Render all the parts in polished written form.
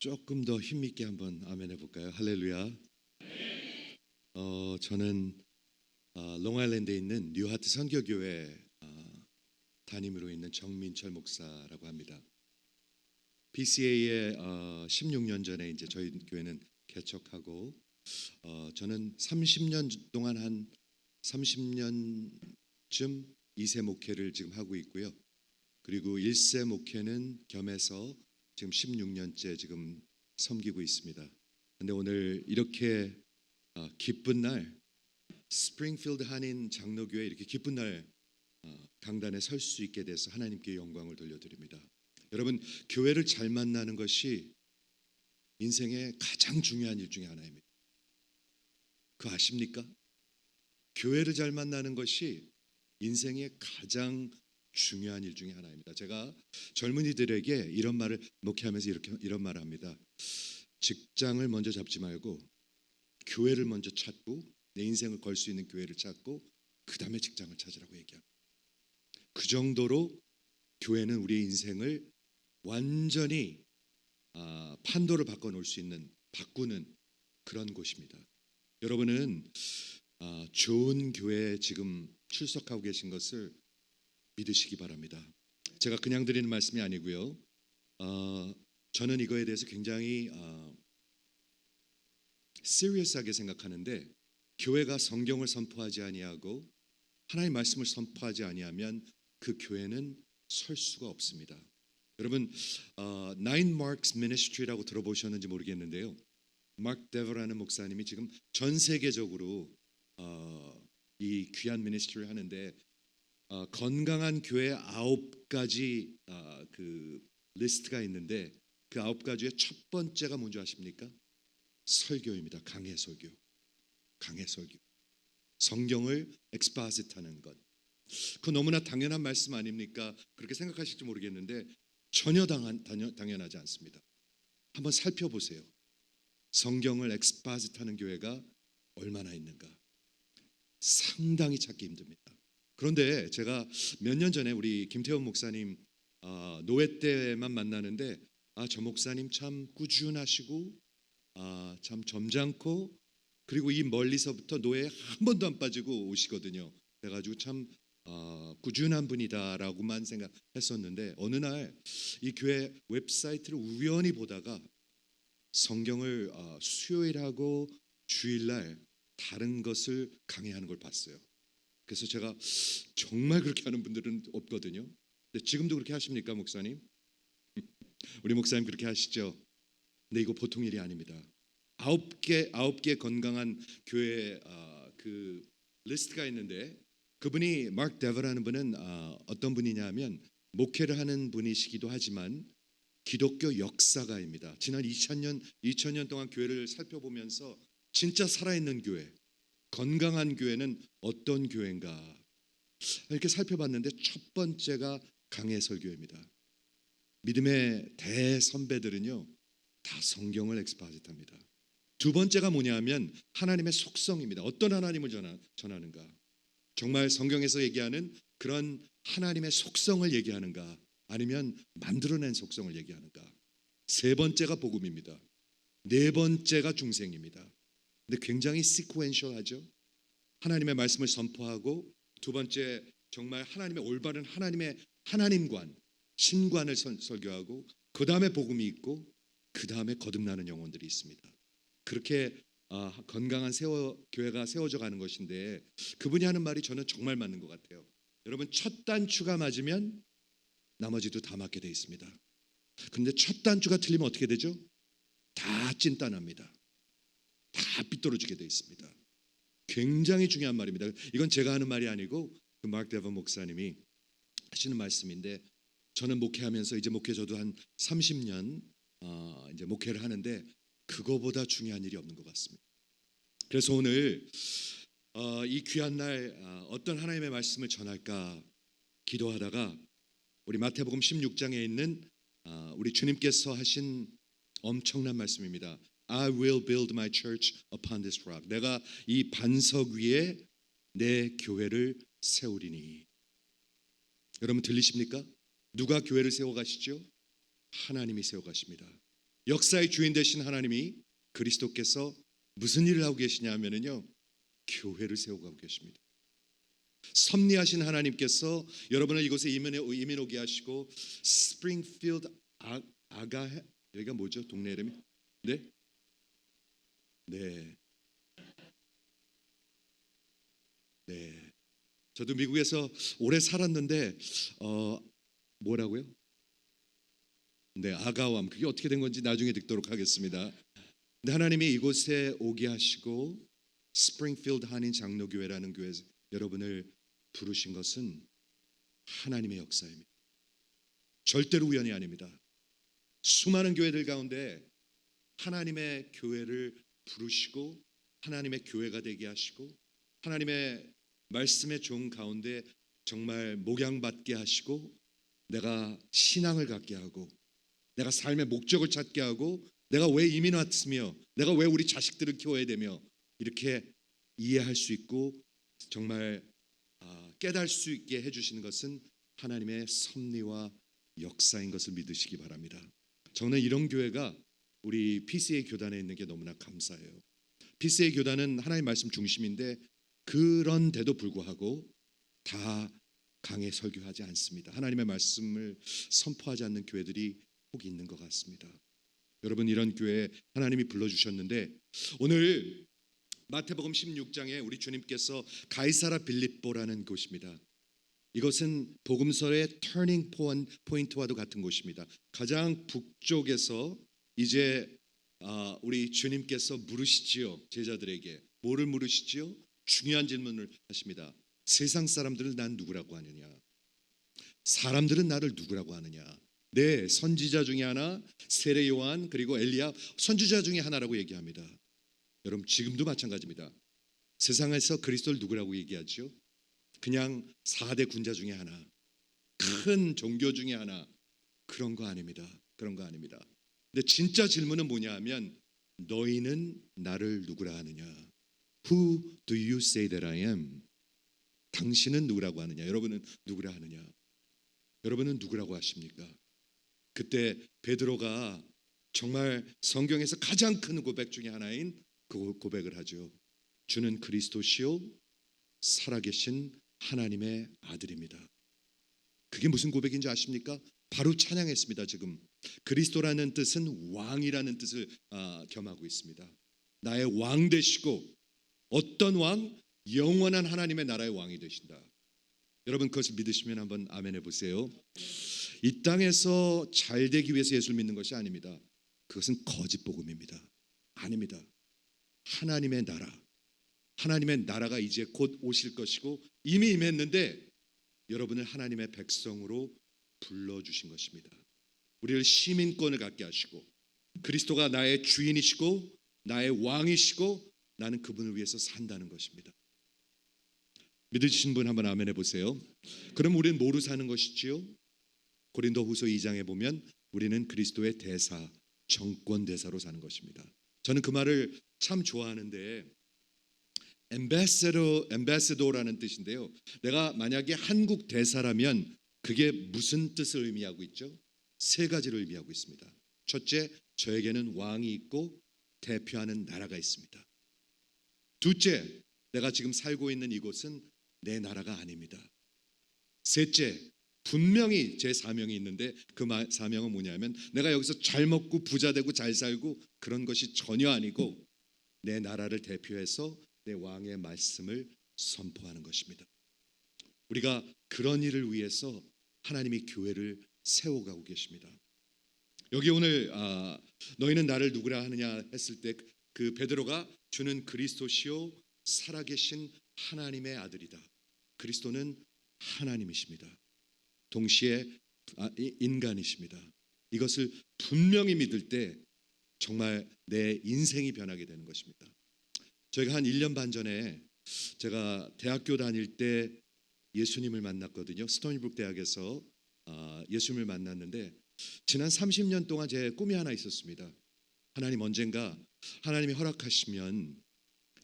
조금 더 힘있게 한번 아멘 해볼까요? 할렐루야. 저는 롱아일랜드에 있는 뉴하트 선교교회 담임으로 있는 정민철 목사라고 합니다. BCA에 16년 전에 이제 저희 교회는 개척하고 저는 30년 동안 한 30년쯤 2세 목회를 지금 하고 있고요. 그리고 1세 목회는 겸해서 지금 16년째 지금 섬기고 있습니다. 근데 오늘 이렇게 기쁜 날, 스프링필드 한인 장로교회 이렇게 기쁜 날 강단에 설 수 있게 돼서 하나님께 영광을 돌려드립니다. 여러분, 교회를 잘 만나는 것이 인생의 가장 중요한 일 중에 하나입니다. 그거 아십니까? 교회를 잘 만나는 것이 인생의 가장 중요한 일 중에 하나입니다. 제가 젊은이들에게 이런 말을 목회하면서 이런 말을 합니다. 직장을 먼저 잡지 말고 교회를 먼저 찾고 내 인생을 걸 수 있는 교회를 찾고 그 다음에 직장을 찾으라고 얘기합니다. 그 정도로 교회는 우리의 인생을 완전히 판도를 바꿔놓을 수 있는, 바꾸는 그런 곳입니다. 여러분은 좋은 교회에 지금 출석하고 계신 것을 믿으시기 바랍니다. 제가 그냥 드리는 말씀이 아니고요. 저는 이거에 대해서 굉장히 시리어스하게 생각하는데, 교회가 성경을 선포하지 아니하고 하나님의 말씀을 선포하지 아니하면 그 교회는 설 수가 없습니다. 여러분, Nine Marks Ministry라고 들어보셨는지 모르겠는데요. 마크 데버라는 목사님이 지금 전 세계적으로 이 귀한 미니스트리를 하는데 건강한 교회 9가지 그 리스트가 있는데 그 9가지의 첫 번째가 뭔지 아십니까? 설교입니다. 강해 설교. 강해 설교. 성경을 엑스파짓하는 것. 그 너무나 당연한 말씀 아닙니까? 그렇게 생각하실지 모르겠는데 전혀 당연하지 않습니다. 한번 살펴보세요. 성경을 엑스파짓하는 교회가 얼마나 있는가? 상당히 찾기 힘듭니다. 그런데 제가 몇 년 전에 우리 김태원 목사님 노회 때만 만나는데 저 목사님 참 꾸준하시고 참 점잖고 그리고 이 멀리서부터 노회에 한 번도 안 빠지고 오시거든요. 그래가지고 참 꾸준한 분이다라고만 생각했었는데 어느 날 이 교회 웹사이트를 우연히 보다가 성경을 수요일하고 주일날 다른 것을 강의하는 걸 봤어요. 그래서 제가 정말 그렇게 하는 분들은 없거든요. 근데 지금도 그렇게 하십니까, 목사님? 우리 목사님 그렇게 하시죠? 근데 이거 보통 일이 아닙니다. 9개 건강한 교회 그 리스트가 있는데 그분이 마크 데버라는 분은 어떤 분이냐면 목회를 하는 분이시기도 하지만 기독교 역사가입니다. 지난 2000년 동안 교회를 살펴보면서 진짜 살아있는 교회, 건강한 교회는 어떤 교회인가 이렇게 살펴봤는데 첫 번째가 강해 설교입니다. 믿음의 대선배들은요 다 성경을 엑스파짓합니다. 두 번째가 뭐냐면 하나님의 속성입니다. 어떤 하나님을 전하는가? 정말 성경에서 얘기하는 그런 하나님의 속성을 얘기하는가? 아니면 만들어낸 속성을 얘기하는가? 세 번째가 복음입니다. 네 번째가 중생입니다. 근데 굉장히 시퀀셜하죠. 하나님의 말씀을 선포하고 두 번째 정말 하나님의 올바른 하나님의 하나님관, 신관을 설교하고 그 다음에 복음이 있고 그 다음에 거듭나는 영혼들이 있습니다. 그렇게 건강한 교회가 세워져 가는 것인데 그분이 하는 말이 저는 정말 맞는 것 같아요. 여러분, 첫 단추가 맞으면 나머지도 다 맞게 돼 있습니다. 그런데 첫 단추가 틀리면 어떻게 되죠? 다 찐따납니다. 다 삐뚤어지게 돼 있습니다. 굉장히 중요한 말입니다. 이건 제가 하는 말이 아니고 그 마크 데버 목사님이 하시는 말씀인데 저는 목회하면서 이제 목회 저도 한 30년 이제 목회를 하는데 그거보다 중요한 일이 없는 것 같습니다. 그래서 오늘 이 귀한 날 어떤 하나님의 말씀을 전할까 기도하다가 우리 마태복음 16장에 있는 우리 주님께서 하신 엄청난 말씀입니다. I will build my church upon this rock. 내가 이 반석 위에 내 교회를 세우리니. 여러분 들리십니까? 누가 교회를 세워가시죠? 하나님이 세워가십니다. 역사의 주인 되신 하나님이 그리스도께서 무슨 일을 하고 계시냐 하면은요, 교회를 세워가고 계십니다. 섭리하신 하나님께서 여러분을 이곳에 이민 오게 하시고 스프링필드 아가 여기가 뭐죠? 동네 이름이? 네? 네. 네. 저도 미국에서 오래 살았는데 뭐라고요? 네, 아가암. 그게 어떻게 된 건지 나중에 듣도록 하겠습니다. 근데 하나님이 이곳에 오게 하시고 스프링필드 한인 장로교회라는 교회 여러분을 부르신 것은 하나님의 역사입니다. 절대로 우연이 아닙니다. 수많은 교회들 가운데 하나님의 교회를 부르시고 하나님의 교회가 되게 하시고 하나님의 말씀의 종 가운데 정말 목양받게 하시고 내가 신앙을 갖게 하고 내가 삶의 목적을 찾게 하고 내가 왜 이민 왔으며 내가 왜 우리 자식들을 키워야 되며 이렇게 이해할 수 있고 정말 깨달을 수 있게 해주시는 것은 하나님의 섭리와 역사인 것을 믿으시기 바랍니다. 저는 이런 교회가 우리 PCA 교단에 있는 게 너무나 감사해요. PCA 교단은 하나님 말씀 중심인데 그런데도 불구하고 다 강해 설교하지 않습니다. 하나님의 말씀을 선포하지 않는 교회들이 혹 있는 것 같습니다. 여러분 이런 교회에 하나님이 불러주셨는데 오늘 마태복음 16장에 우리 주님께서 가이사라 빌립보라는 곳입니다. 이것은 복음서의 터닝 포인트와도 같은 곳입니다. 가장 북쪽에서 이제 우리 주님께서 물으시지요. 제자들에게 뭐를 물으시지요? 중요한 질문을 하십니다. 세상 사람들은 난 누구라고 하느냐? 사람들은 나를 누구라고 하느냐? 네, 선지자 중에 하나, 세례 요한 그리고 엘리야 선지자 중에 하나라고 얘기합니다. 여러분 지금도 마찬가지입니다. 세상에서 그리스도를 누구라고 얘기하죠? 그냥 4대 군자 중에 하나, 큰 종교 중에 하나, 그런 거 아닙니다. 그런 거 아닙니다. 근데 진짜 질문은 뭐냐 하면 너희는 나를 누구라 하느냐? Who do you say that I am? 당신은 누구라고 하느냐? 여러분은 누구라 하느냐? 여러분은 누구라고 하십니까? 그때 베드로가 정말 성경에서 가장 큰 고백 중에 하나인 그 고백을 하죠. 주는 그리스도시요 살아계신 하나님의 아들입니다. 그게 무슨 고백인지 아십니까? 바로 찬양했습니다. 지금 그리스도라는 뜻은 왕이라는 뜻을 겸하고 있습니다. 나의 왕 되시고 어떤 왕? 영원한 하나님의 나라의 왕이 되신다. 여러분 그것을 믿으시면 한번 아멘 해보세요. 이 땅에서 잘 되기 위해서 예수를 믿는 것이 아닙니다. 그것은 거짓 복음입니다. 아닙니다. 하나님의 나라, 하나님의 나라가 이제 곧 오실 것이고 이미 임했는데 여러분을 하나님의 백성으로 불러주신 것입니다. 우리를 시민권을 갖게 하시고 그리스도가 나의 주인이시고 나의 왕이시고 나는 그분을 위해서 산다는 것입니다. 믿으신 분 한번 아멘 해보세요. 그럼 우리는 뭐로 사는 것이지요? 고린도후서 2장에 보면 우리는 그리스도의 대사, 정권 대사로 사는 것입니다. 저는 그 말을 참 좋아하는데 엠베서더라는 뜻인데요. 내가 만약에 한국 대사라면 그게 무슨 뜻을 의미하고 있죠? 세 가지를 의미하고 있습니다. 첫째, 저에게는 왕이 있고 대표하는 나라가 있습니다. 둘째, 내가 지금 살고 있는 이곳은 내 나라가 아닙니다. 셋째, 분명히 제 사명이 있는데 그 사명은 뭐냐면 내가 여기서 잘 먹고 부자 되고 잘 살고 그런 것이 전혀 아니고 내 나라를 대표해서 내 왕의 말씀을 선포하는 것입니다. 우리가 그런 일을 위해서 하나님이 교회를 세워가고 계십니다. 여기 오늘 너희는 나를 누구라 하느냐 했을 때 그 베드로가 주는 그리스도시요 살아계신 하나님의 아들이다. 그리스도는 하나님이십니다. 동시에 인간이십니다. 이것을 분명히 믿을 때 정말 내 인생이 변하게 되는 것입니다. 저희가 한 1년 반 전에 제가 대학교 다닐 때 예수님을 만났거든요. 스토니브룩 대학에서 예수님을 만났는데 지난 30년 동안 제 꿈이 하나 있었습니다. 하나님 언젠가 하나님이 허락하시면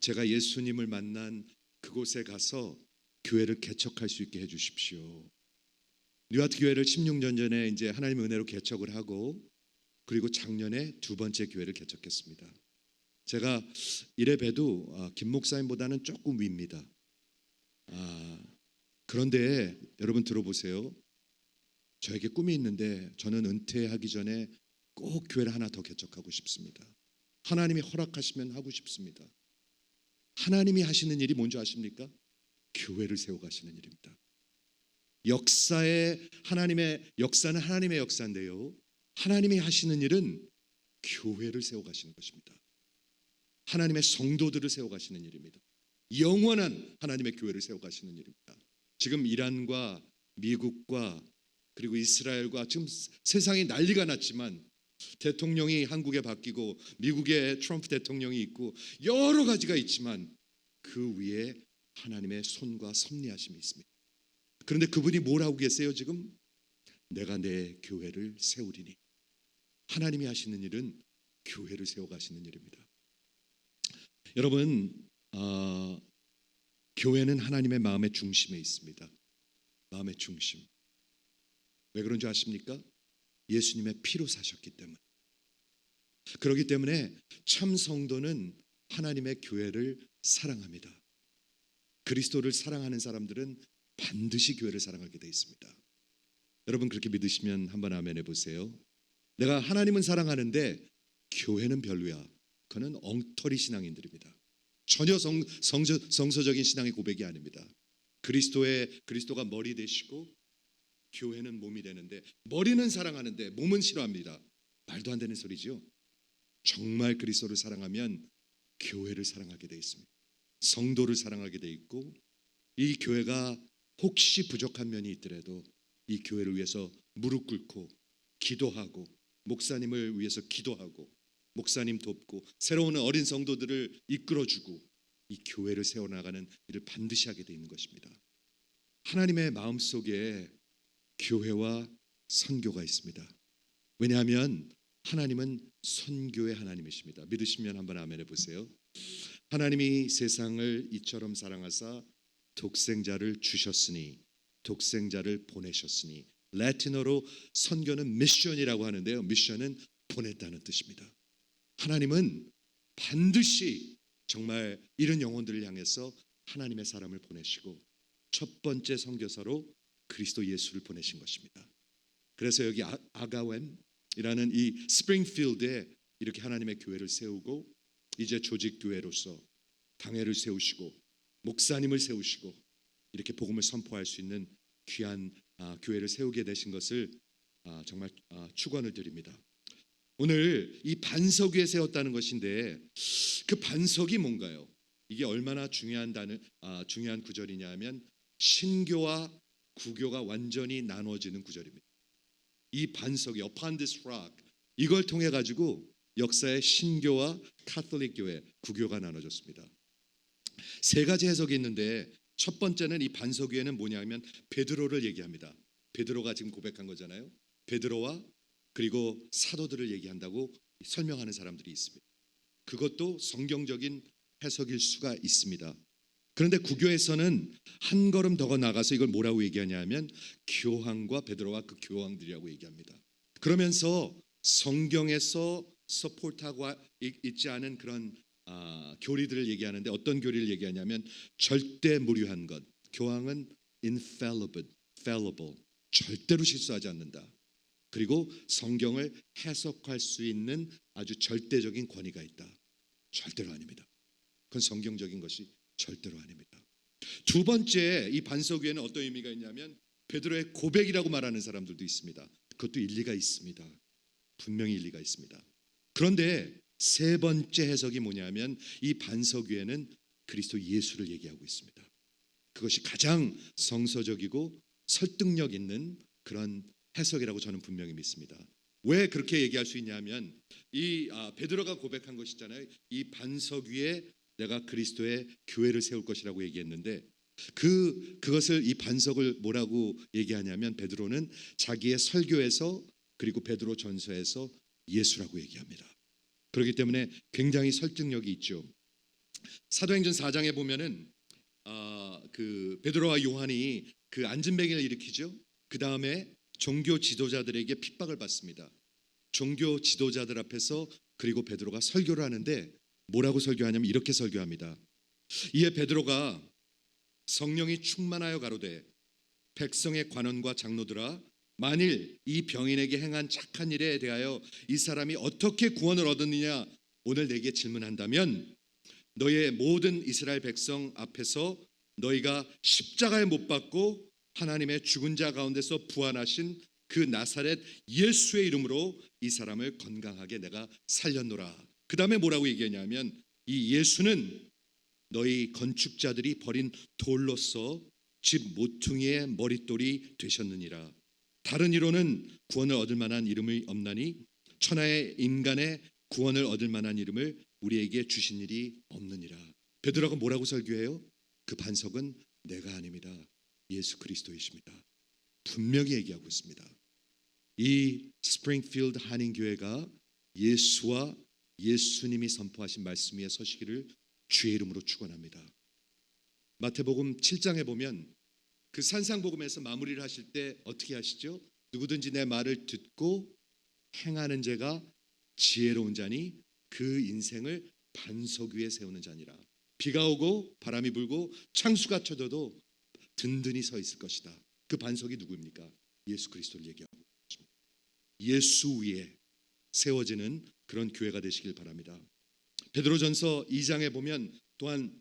제가 예수님을 만난 그곳에 가서 교회를 개척할 수 있게 해주십시오. 뉴아트 교회를 16년 전에 이제 하나님의 은혜로 개척을 하고 그리고 작년에 두 번째 교회를 개척했습니다. 제가 이래 봬도 김 목사님보다는 조금 위입니다. 그런데 여러분 들어보세요. 저에게 꿈이 있는데 저는 은퇴하기 전에 꼭 교회를 하나 더 개척하고 싶습니다. 하나님이 허락하시면 하고 싶습니다. 하나님이 하시는 일이 뭔지 아십니까? 교회를 세워가시는 일입니다. 하나님의 역사는 하나님의 역사인데요, 하나님이 하시는 일은 교회를 세워가시는 것입니다. 하나님의 성도들을 세워가시는 일입니다. 영원한 하나님의 교회를 세워가시는 일입니다. 지금 이란과 미국과 그리고 이스라엘과 지금 세상이 난리가 났지만 대통령이 한국에 바뀌고 미국에 트럼프 대통령이 있고 여러 가지가 있지만 그 위에 하나님의 손과 섭리하심이 있습니다. 그런데 그분이 뭘 하고 계세요? 지금 내가 내 교회를 세우리니. 하나님이 하시는 일은 교회를 세워가시는 일입니다. 여러분, 교회는 하나님의 마음의 중심에 있습니다. 마음의 중심. 왜 그런 줄 아십니까? 예수님의 피로 사셨기 때문에. 그렇기 때문에 참 성도는 하나님의 교회를 사랑합니다. 그리스도를 사랑하는 사람들은 반드시 교회를 사랑하게 되어 있습니다. 여러분 그렇게 믿으시면 한번 아멘 해보세요. 내가 하나님은 사랑하는데 교회는 별로야. 그는 엉터리 신앙인들입니다. 전혀 성서적인 신앙의 고백이 아닙니다. 그리스도가 머리 되시고 교회는 몸이 되는데 머리는 사랑하는데 몸은 싫어합니다. 말도 안 되는 소리죠. 정말 그리스도를 사랑하면 교회를 사랑하게 돼 있습니다. 성도를 사랑하게 돼 있고, 이 교회가 혹시 부족한 면이 있더라도 이 교회를 위해서 무릎 꿇고 기도하고, 목사님을 위해서 기도하고, 목사님 돕고, 새로운 어린 성도들을 이끌어주고 이 교회를 세워나가는 일을 반드시 하게 돼 있는 것입니다. 하나님의 마음속에 교회와 선교가 있습니다. 왜냐하면 하나님은 선교의 하나님이십니다. 믿으시면 한번 아멘 해보세요. 하나님이 세상을 이처럼 사랑하사 독생자를 주셨으니, 독생자를 보내셨으니. 라틴어로 선교는 미션이라고 하는데요, 미션은 보냈다는 뜻입니다. 하나님은 반드시 정말 이런 영혼들을 향해서 하나님의 사람을 보내시고 첫 번째 선교사로 그리스도 예수를 보내신 것입니다. 그래서 여기 아가웸이라는 이 스프링필드에 이렇게 하나님의 교회를 세우고, 이제 조직 교회로서 당회를 세우시고 목사님을 세우시고 이렇게 복음을 선포할 수 있는 귀한 교회를 세우게 되신 것을 정말 축원을 드립니다. 오늘 이 반석 위에 세웠다는 것인데 그 반석이 뭔가요? 이게 얼마나 중요한 구절이냐 하면 신교와 구교가 완전히 나눠지는 구절입니다. 이 반석이 upon this rock, 이걸 통해 가지고 역사의 신교와 카톨릭 교회, 구교가 나눠졌습니다. 세 가지 해석이 있는데 첫 번째는 이 반석 위에는 뭐냐면 베드로를 얘기합니다. 베드로가 지금 고백한 거잖아요. 베드로와 그리고 사도들을 얘기한다고 설명하는 사람들이 있습니다. 그것도 성경적인 해석일 수가 있습니다. 그런데 구교에서는 한 걸음 더 나가서 이걸 뭐라고 얘기하냐면 교황과 베드로와 그 교황들이라고 얘기합니다. 그러면서 성경에서 서포트하고 있지 않은 그런 교리들을 얘기하는데, 어떤 교리를 얘기하냐면 절대 무료한 것. 교황은 infallible, 절대로 실수하지 않는다. 그리고 성경을 해석할 수 있는 아주 절대적인 권위가 있다. 절대로 아닙니다. 그건 성경적인 것이 절대로 아닙니다. 두 번째, 이 반석 위에는 어떤 의미가 있냐면 베드로의 고백이라고 말하는 사람들도 있습니다. 그것도 일리가 있습니다. 분명히 일리가 있습니다. 그런데 세 번째 해석이 뭐냐면 이 반석 위에는 그리스도 예수를 얘기하고 있습니다. 그것이 가장 성서적이고 설득력 있는 그런 해석이라고 저는 분명히 믿습니다. 왜 그렇게 얘기할 수 있냐면 이 베드로가 고백한 것이잖아요. 이 반석 위에 내가 그리스도의 교회를 세울 것이라고 얘기했는데 그것을, 이 반석을 뭐라고 얘기하냐면 베드로는 자기의 설교에서 그리고 베드로 전서에서 예수라고 얘기합니다. 그렇기 때문에 굉장히 설득력이 있죠. 사도행전 4장에 보면은 그 베드로와 요한이 그 안진뱅이를 일으키죠. 그 다음에 종교 지도자들에게 핍박을 받습니다. 종교 지도자들 앞에서 그리고 베드로가 설교를 하는데 뭐라고 설교하냐면 이렇게 설교합니다. 이에 베드로가 성령이 충만하여 가로되 백성의 관원과 장로들아 만일 이 병인에게 행한 착한 일에 대하여 이 사람이 어떻게 구원을 얻었느냐 오늘 내게 질문한다면 너의 모든 이스라엘 백성 앞에서 너희가 십자가에 못 박고 하나님의 죽은 자 가운데서 부활하신 그 나사렛 예수의 이름으로 이 사람을 건강하게 내가 살렸노라. 그 다음에 뭐라고 얘기하냐면 이 예수는 너희 건축자들이 버린 돌로서 집 모퉁이의 머릿돌이 되셨느니라. 다른 이로는 구원을 얻을 만한 이름이 없나니 천하의 인간의 구원을 얻을 만한 이름을 우리에게 주신 일이 없느니라. 베드로가 뭐라고 설교해요? 그 반석은 내가 아닙니다. 예수 그리스도이십니다. 분명히 얘기하고 있습니다. 이 스프링필드 한인교회가 예수와 예수님이 선포하신 말씀 위에 서시기를 주의 이름으로 축원합니다. 마태복음 7장에 보면 그 산상복음에서 마무리를 하실 때 어떻게 하시죠? 누구든지 내 말을 듣고 행하는 자가 지혜로운 자니 그 인생을 반석 위에 세우는 자니라. 비가 오고 바람이 불고 창수가 쳐져도 든든히 서 있을 것이다. 그 반석이 누구입니까? 예수 그리스도를 얘기하고 있습니다. 예수 위에 세워지는 그런 교회가 되시길 바랍니다. 베드로전서 2장에 보면 또한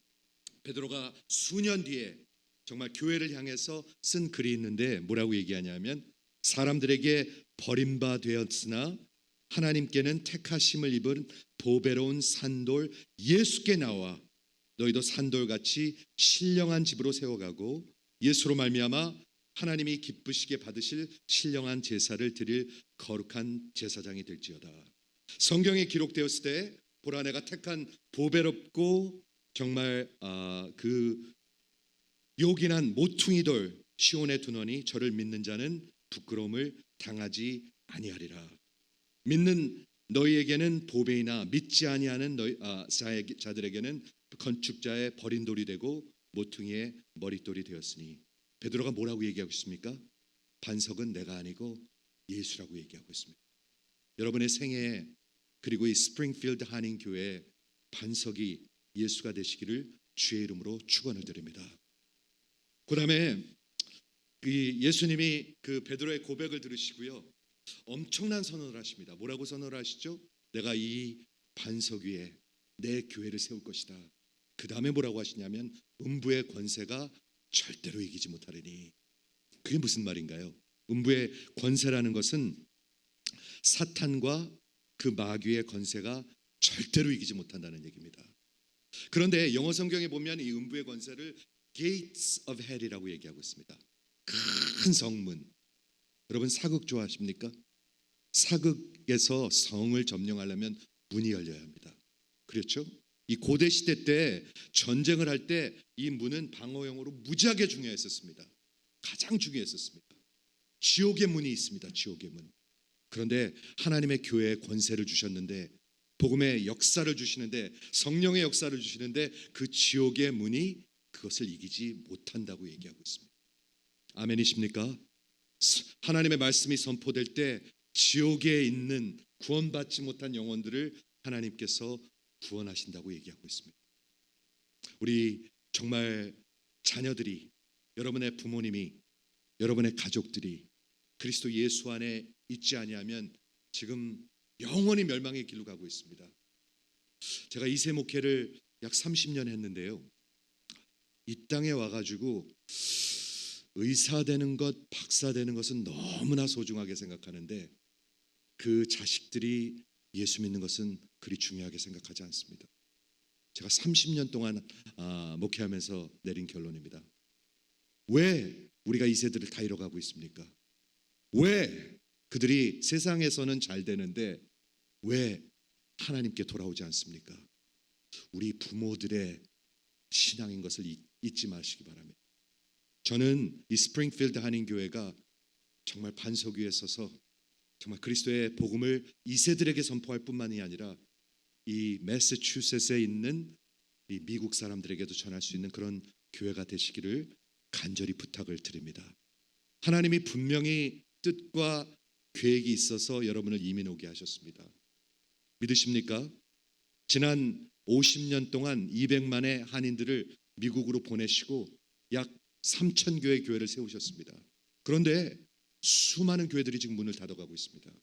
베드로가 수년 뒤에 정말 교회를 향해서 쓴 글이 있는데 뭐라고 얘기하냐면 사람들에게 버림받았으나 하나님께는 택하심을 입은 보배로운 산돌 예수께 나와 너희도 산돌같이 신령한 집으로 세워가고 예수로 말미암아 하나님이 기쁘시게 받으실 신령한 제사를 드릴 거룩한 제사장이 될지어다. 성경에 기록되었을 때 보라 내가 택한 보배롭고 정말 그 요긴한 모퉁이돌 시온에 두노니 저를 믿는 자는 부끄러움을 당하지 아니하리라. 믿는 너희에게는 보배이나 믿지 아니하는 자들에게는 건축자의 버린 돌이 되고 모퉁이의 머릿돌이 되었으니 베드로가 뭐라고 얘기하고 있습니까? 반석은 내가 아니고 예수라고 얘기하고 있습니다. 여러분의 생애에 그리고 이 스프링필드 한인교회 반석이 예수가 되시기를 주의 이름으로 축원을 드립니다. 그 다음에 예수님이 그 베드로의 고백을 들으시고요 엄청난 선언을 하십니다. 뭐라고 선언을 하시죠? 내가 이 반석 위에 내 교회를 세울 것이다. 그 다음에 뭐라고 하시냐면 음부의 권세가 절대로 이기지 못하리니. 그게 무슨 말인가요? 음부의 권세라는 것은 사탄과 그 마귀의 권세가 절대로 이기지 못한다는 얘기입니다. 그런데 영어 성경에 보면 이 음부의 권세를 Gates of Hell이라고 얘기하고 있습니다. 큰 성문. 여러분 사극 좋아하십니까? 사극에서 성을 점령하려면 문이 열려야 합니다. 그렇죠? 이 고대 시대 때 전쟁을 할 때 이 문은 방어용으로 무지하게 중요했었습니다. 가장 중요했었습니다. 지옥의 문이 있습니다. 지옥의 문. 그런데 하나님의 교회에 권세를 주셨는데 복음의 역사를 주시는데 성령의 역사를 주시는데 그 지옥의 문이 그것을 이기지 못한다고 얘기하고 있습니다. 아멘이십니까? 하나님의 말씀이 선포될 때 지옥에 있는 구원받지 못한 영혼들을 하나님께서 구원하신다고 얘기하고 있습니다. 우리 정말 자녀들이 여러분의 부모님이 여러분의 가족들이 그리스도 예수 안에 있지 아니하면 지금 영원히 멸망의 길로 가고 있습니다. 제가 이세 목회를 약 30년 했는데요. 이 땅에 와가지고 의사 되는 것, 박사 되는 것은 너무나 소중하게 생각하는데 그 자식들이 예수 믿는 것은 그리 중요하게 생각하지 않습니다. 제가 30년 동안 목회하면서 내린 결론입니다. 왜 우리가 이 세대를 다 잃어가고 있습니까? 왜 그들이 세상에서는 잘 되는데 왜 하나님께 돌아오지 않습니까? 우리 부모들의 신앙인 것을 잊지 마시기 바랍니다. 저는 이 스프링필드 한인교회가 정말 반석 위에 서서 정말 그리스도의 복음을 이 세들에게 선포할 뿐만이 아니라 이 매사추세츠에 있는 이 미국 사람들에게도 전할 수 있는 그런 교회가 되시기를 간절히 부탁을 드립니다. 하나님이 분명히 뜻과 계획이 있어서 여러분을 이민 오게 하셨습니다. 믿으십니까? 지난 50년 동안 200만의 한인들을 미국으로 보내시고 약 3천 교회 교회를 세우셨습니다. 그런데 수많은 교회들이 지금 문을 닫아가고 있습니다.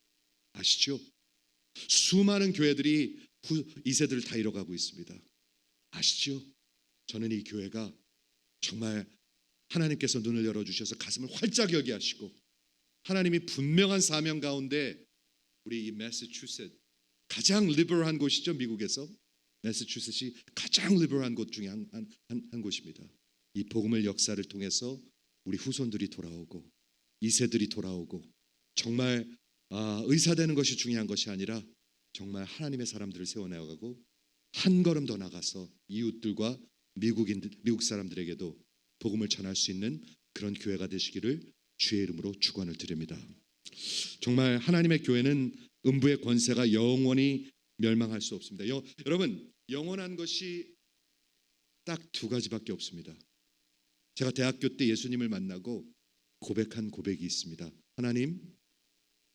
아시죠? 수많은 교회들이 2세들을 다 잃어가고 있습니다. 아시죠? 저는 이 교회가 정말 하나님께서 눈을 열어주셔서 가슴을 활짝 여게 하시고 하나님이 분명한 사명 가운데 우리 이 매사추세츠 가장 리버럴한 곳이죠. 미국에서 매사추세츠이 가장 리버럴한 곳 중에 한 곳입니다. 이 복음의 역사를 통해서 우리 후손들이 돌아오고 2세들이 돌아오고 정말 의사 되는 것이 중요한 것이 아니라 정말 하나님의 사람들을 세워나가고 한 걸음 더 나가서 이웃들과 미국 사람들에게도 복음을 전할 수 있는 그런 교회가 되시기를 주의 이름으로 축원을 드립니다. 정말 하나님의 교회는 음부의 권세가 영원히 멸망할 수 없습니다. 여러분, 영원한 것이 딱 두 가지밖에 없습니다. 제가 대학교 때 예수님을 만나고 고백한 고백이 있습니다. 하나님,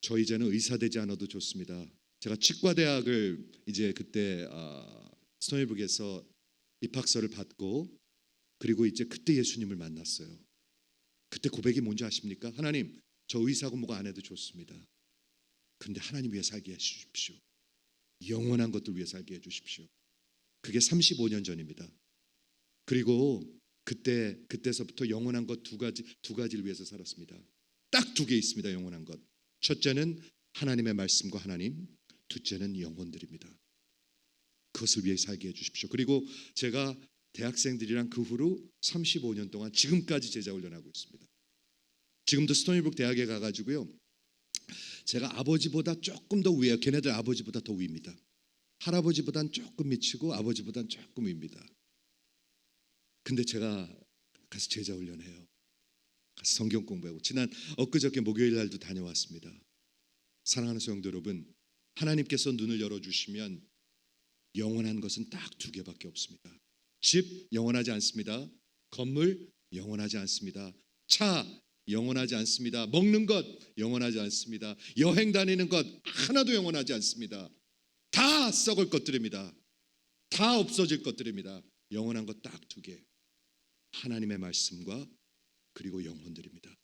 저 이제는 의사 되지 않아도 좋습니다. 제가 치과대학을 이제 그때 스토니북에서 입학서를 받고 그리고 이제 그때 예수님을 만났어요. 그때 고백이 뭔지 아십니까? 하나님, 저 의사고 뭐가 안 해도 좋습니다. 근데 하나님 위해 살게 해주십시오. 영원한 것들 위해 살게 해주십시오. 그게 35년 전입니다. 그리고 그때서부터 영원한 것 두 가지를 위해서 살았습니다. 딱 두 개 있습니다. 영원한 것. 첫째는 하나님의 말씀과 하나님, 둘째는 영혼들입니다. 그것을 위해 살게 해주십시오. 그리고 제가 대학생들이랑 그 후로 35년 동안 지금까지 제자 훈련하고 있습니다. 지금도 스토니북 대학에 가가지고요. 제가 아버지보다 조금 더 위에요. 걔네들 아버지보다 더 위입니다. 할아버지보단 조금 미치고 아버지보단 조금 위입니다. 근데 제가 가서 제자 훈련해요. 가서 성경 공부하고 지난 엊그저께 목요일 날도 다녀왔습니다. 사랑하는 성도 여러분, 하나님께서 눈을 열어주시면 영원한 것은 딱 두 개밖에 없습니다. 집 영원하지 않습니다. 건물 영원하지 않습니다. 차 영원하지 않습니다. 먹는 것 영원하지 않습니다. 여행 다니는 것 하나도 영원하지 않습니다. 다 썩을 것들입니다. 다 없어질 것들입니다. 영원한 것 딱 두 개. 하나님의 말씀과 그리고 영혼들입니다.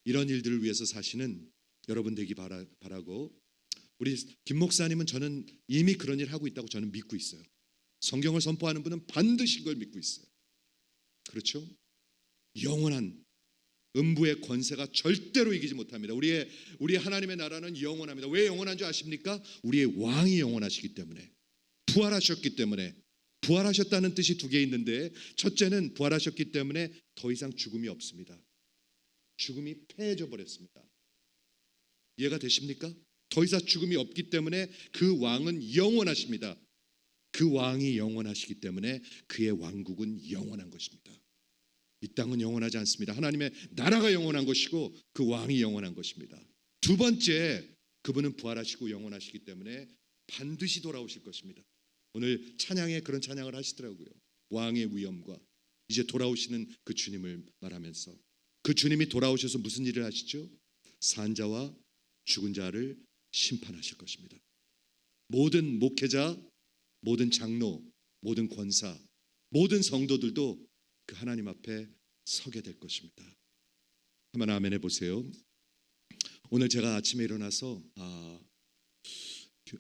이런 일들을 위해서 사시는 여러분 되기 바라고, 우리 김 목사님은 저는 이미 그런 일을 하고 있다고 저는 믿고 있어요. 성경을 선포하는 분은 반드시 그걸 믿고 있어요. 그렇죠? 영원한 음부의 권세가 절대로 이기지 못합니다. 우리 하나님의 나라는 영원합니다. 왜 영원한 줄 아십니까? 우리의 왕이 영원하시기 때문에, 부활하셨기 때문에. 부활하셨다는 뜻이 두 개 있는데, 첫째는 부활하셨기 때문에 더 이상 죽음이 없습니다. 죽음이 패해져 버렸습니다. 이해가 되십니까? 더 이상 죽음이 없기 때문에 그 왕은 영원하십니다. 그 왕이 영원하시기 때문에 그의 왕국은 영원한 것입니다. 이 땅은 영원하지 않습니다. 하나님의 나라가 영원한 것이고 그 왕이 영원한 것입니다. 두 번째, 그분은 부활하시고 영원하시기 때문에 반드시 돌아오실 것입니다. 오늘 찬양에 그런 찬양을 하시더라고요. 왕의 위엄과 이제 돌아오시는 그 주님을 말하면서, 그 주님이 돌아오셔서 무슨 일을 하시죠? 산자와 죽은 자를 심판하실 것입니다. 모든 목회자, 모든 장로, 모든 권사, 모든 성도들도 그 하나님 앞에 서게 될 것입니다. 한번 아멘 해보세요. 오늘 제가 아침에 일어나서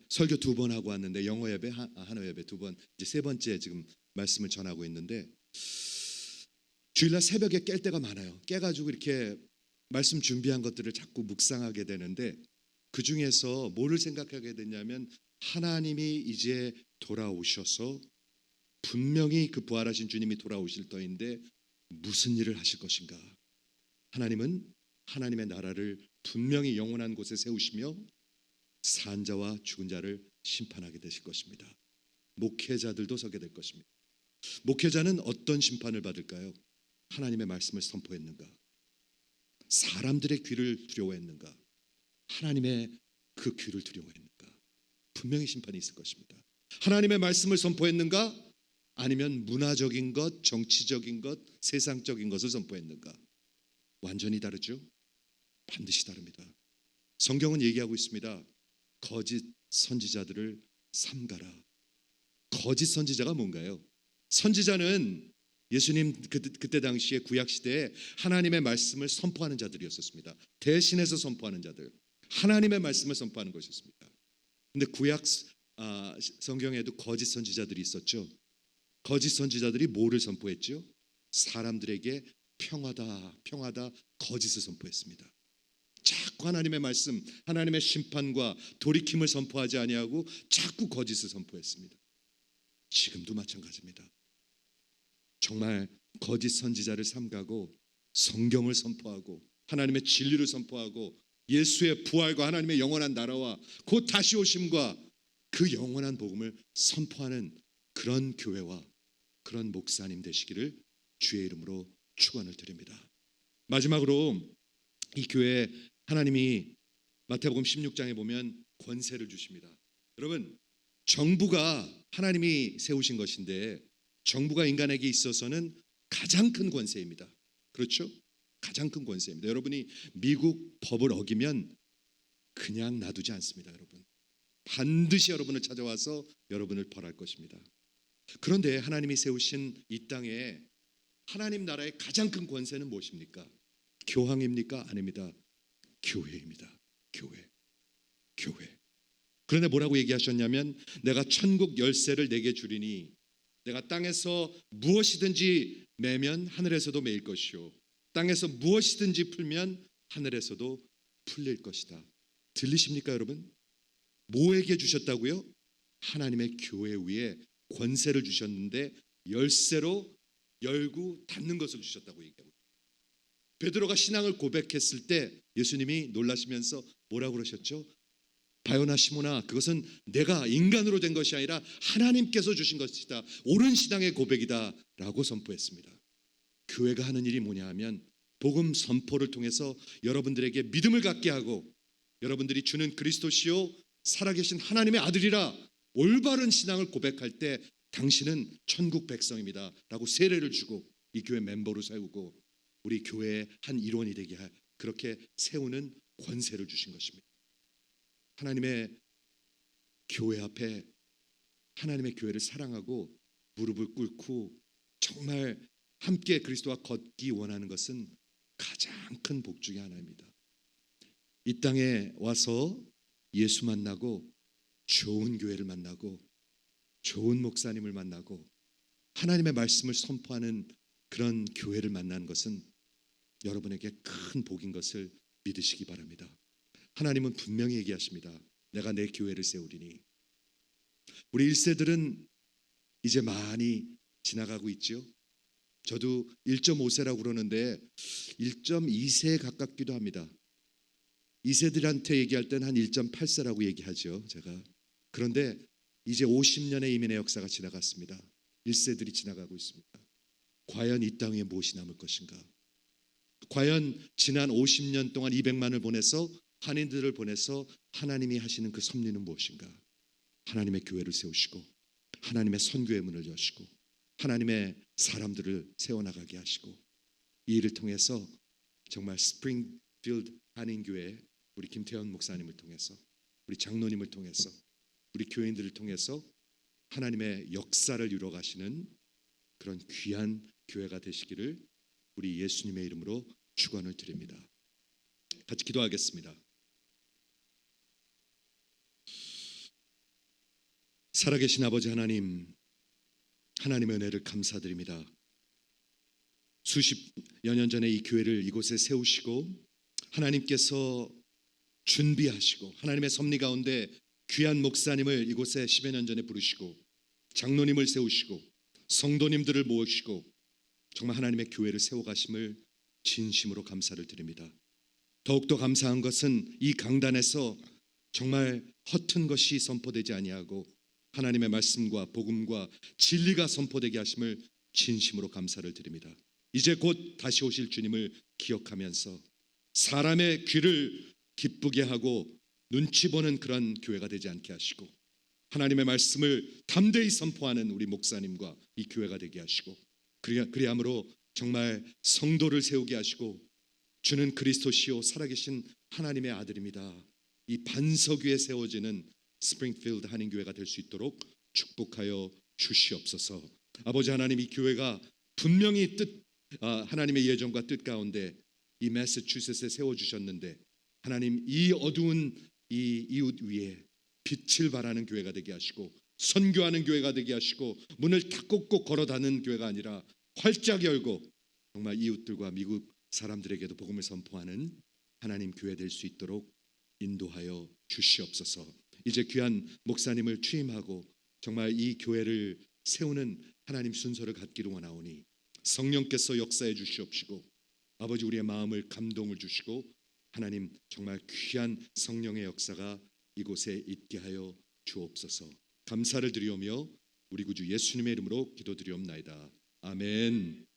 설교 2번 하고 왔는데, 영어 예배, 한어 예배 2번, 이제 세 번째 지금 말씀을 전하고 있는데, 주일날 새벽에 깰 때가 많아요. 깨가지고 이렇게 말씀 준비한 것들을 자꾸 묵상하게 되는데, 그 중에서 뭐를 생각하게 되냐면, 하나님이 이제 돌아오셔서 분명히 그 부활하신 주님이 돌아오실 터인데 무슨 일을 하실 것인가? 하나님은 하나님의 나라를 분명히 영원한 곳에 세우시며 산자와 죽은 자를 심판하게 되실 것입니다. 목회자들도 서게 될 것입니다. 목회자는 어떤 심판을 받을까요? 하나님의 말씀을 선포했는가? 사람들의 귀를 두려워했는가? 하나님의 그 귀를 두려워했는가? 분명히 심판이 있을 것입니다. 하나님의 말씀을 선포했는가? 아니면 문화적인 것, 정치적인 것, 세상적인 것을 선포했는가? 완전히 다르죠? 반드시 다릅니다. 성경은 얘기하고 있습니다. 거짓 선지자들을 삼가라. 거짓 선지자가 뭔가요? 선지자는 예수님 그때 당시에 구약 시대에 하나님의 말씀을 선포하는 자들이었습니다. 대신해서 선포하는 자들, 하나님의 말씀을 선포하는 것이었습니다. 근데 구약 성경에도 거짓 선지자들이 있었죠. 거짓 선지자들이 뭐를 선포했죠? 사람들에게 평화다, 평화다, 거짓을 선포했습니다. 자꾸 하나님의 말씀, 하나님의 심판과 돌이킴을 선포하지 아니하고 자꾸 거짓을 선포했습니다. 지금도 마찬가지입니다. 정말 거짓 선지자를 삼가고 성경을 선포하고 하나님의 진리를 선포하고 예수의 부활과 하나님의 영원한 나라와 곧 다시 오심과 그 영원한 복음을 선포하는 그런 교회와 그런 목사님 되시기를 주의 이름으로 축원을 드립니다. 마지막으로 이 교회에 하나님이 마태복음 16장에 보면 권세를 주십니다. 여러분, 정부가 하나님이 세우신 것인데 정부가 인간에게 있어서는 가장 큰 권세입니다. 그렇죠? 가장 큰 권세입니다. 여러분이 미국 법을 어기면 그냥 놔두지 않습니다. 여러분, 반드시 여러분을 찾아와서 여러분을 벌할 것입니다. 그런데 하나님이 세우신 이 땅에 하나님 나라의 가장 큰 권세는 무엇입니까? 교황입니까? 아닙니다. 교회입니다. 교회. 그런데 뭐라고 얘기하셨냐면 내가 천국 열쇠를 내게 주리니 내가 땅에서 무엇이든지 매면 하늘에서도 매일 것이요 땅에서 무엇이든지 풀면 하늘에서도 풀릴 것이다. 들리십니까 여러분? 뭐에게 주셨다고요? 하나님의 교회 위에 권세를 주셨는데 열쇠로 열고 닫는 것을 주셨다고 얘기하고, 베드로가 신앙을 고백했을 때 예수님이 놀라시면서 뭐라고 그러셨죠? 바요나 시몬아, 그것은 내가 인간으로 된 것이 아니라 하나님께서 주신 것이다. 옳은 신앙의 고백이다 라고 선포했습니다. 교회가 하는 일이 뭐냐 하면 복음 선포를 통해서 여러분들에게 믿음을 갖게 하고 여러분들이 주는 그리스도시요 살아계신 하나님의 아들이라 올바른 신앙을 고백할 때 당신은 천국 백성입니다 라고 세례를 주고 이 교회 멤버로 세우고 우리 교회의 한 일원이 되게 그렇게 세우는 권세를 주신 것입니다. 하나님의 교회 앞에 하나님의 교회를 사랑하고 무릎을 꿇고 정말 함께 그리스도와 걷기 원하는 것은 가장 큰 복 중에 하나입니다. 이 땅에 와서 예수 만나고 좋은 교회를 만나고 좋은 목사님을 만나고 하나님의 말씀을 선포하는 그런 교회를 만나는 것은 여러분에게 큰 복인 것을 믿으시기 바랍니다. 하나님은 분명히 얘기하십니다. 내가 내 교회를 세우리니. 우리 1세들은 이제 많이 지나가고 있죠. 저도 1.5세라고 그러는데 1.2세에 가깝기도 합니다. 2세들한테 얘기할 때는 한 1.8세라고 얘기하죠, 제가. 그런데 이제 50년의 이민의 역사가 지나갔습니다. 1세들이 지나가고 있습니다. 과연 이 땅에 무엇이 남을 것인가? 과연 지난 50년 동안 200만을 보내서 한인들을 보내서 하나님이 하시는 그 섭리는 무엇인가? 하나님의 교회를 세우시고 하나님의 선교의 문을 여시고 하나님의 사람들을 세워나가게 하시고 이 일을 통해서 정말 스프링필드 한인교회 우리 김태현 목사님을 통해서 우리 장로님을 통해서 우리 교인들을 통해서 하나님의 역사를 이루어가시는 그런 귀한 교회가 되시기를 우리 예수님의 이름으로 축원을 드립니다. 같이 기도하겠습니다. 살아계신 아버지 하나님, 하나님의 은혜를 감사드립니다. 수십여 년 전에 이 교회를 이곳에 세우시고 하나님께서 준비하시고 하나님의 섭리 가운데 귀한 목사님을 이곳에 10여 년 전에 부르시고 장로님을 세우시고 성도님들을 모으시고 정말 하나님의 교회를 세워가심을 진심으로 감사를 드립니다. 더욱더 감사한 것은 이 강단에서 정말 허튼 것이 선포되지 아니하고 하나님의 말씀과 복음과 진리가 선포되게 하심을 진심으로 감사를 드립니다. 이제 곧 다시 오실 주님을 기억하면서 사람의 귀를 기쁘게 하고 눈치 보는 그런 교회가 되지 않게 하시고 하나님의 말씀을 담대히 선포하는 우리 목사님과 이 교회가 되게 하시고 그리함으로 정말 성도를 세우게 하시고 주는 그리스도시요 살아계신 하나님의 아들입니다. 이 반석 위에 세워지는 스프링필드 한인교회가 될 수 있도록 축복하여 주시옵소서. 아버지 하나님, 이 교회가 분명히 하나님의 예정과 뜻 가운데 이 매사추세츠에 세워주셨는데, 하나님 이 어두운 이 이웃 위에 빛을 발하는 교회가 되게 하시고, 선교하는 교회가 되게 하시고, 문을 닫고 꼭 걸어닫는 교회가 아니라 활짝 열고 정말 이웃들과 미국 사람들에게도 복음을 선포하는 하나님 교회 될 수 있도록 인도하여 주시옵소서. 이제 귀한 목사님을 취임하고 정말 이 교회를 세우는 하나님 순서를 갖기를 원하오니 성령께서 역사해 주시옵시고, 아버지 우리의 마음을 감동을 주시고, 하나님 정말 귀한 성령의 역사가 이곳에 있게 하여 주옵소서. 감사를 드리오며 우리 구주 예수님의 이름으로 기도드리옵나이다. 아멘.